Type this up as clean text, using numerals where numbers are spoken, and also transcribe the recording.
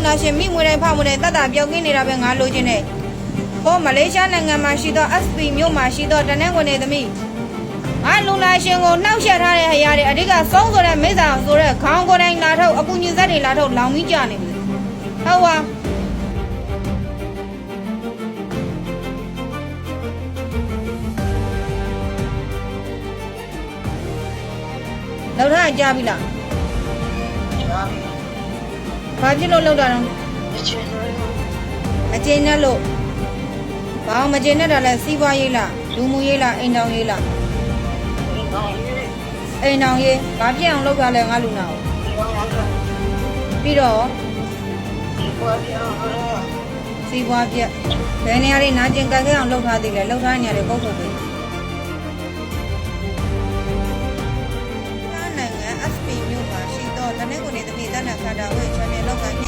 နာရှင်မိမွေတိုင်းဖောက်မှုတဲ့တတ်တာပြောက်ကင်းနေတာပဲငါလိုချင်တယ်ဟောမလေးရှားနိုင်ငံမှာရှိသော SP မြို့မှာရှိသောတနင်္ဂနွေနေ့သမီးငါလုံနာရှင်ကိုနှောက်ယှက်ထားတဲ့အရာတွေအဓိကဆုံးဆိုတဲ့မိစ္ဆာဆိုတဲ့ခေါင်းကိုယ်တိုင်လာထုတ်အကူညင်ဆက်တွေလာထုတ်လောင်ပြီးကြနေပြီဟုတ်ပါလောက်ထားကြပြီလားဘာဖြစ်လို့လောက်တာတော့အကျဉ်းနဲ့လို့ဘာမကျဉ်းနဲ့တာလဲစီးပွားရေးလားလူမှုရေးလားအိမ်တောင်ရေးလားအိမ်တောင်ရေးဘာပြည့်အောင်လုပ်ကြလဲငါလူနာကိုပြီးတော့စီးပွားပြက်ဘယ်နေရာတွေနာကျင်ကြခဲ့အောင်လုပ်ထားသေးလဲလုပ်ထားနေရတယ်ပုတ်ထုတ်ပေးနိုင်ငံ SP မြို့မှာရှိတော့တနင်္ဂနွေနေ့သမီးတန်းနဲ့ခါတာဝဲချန်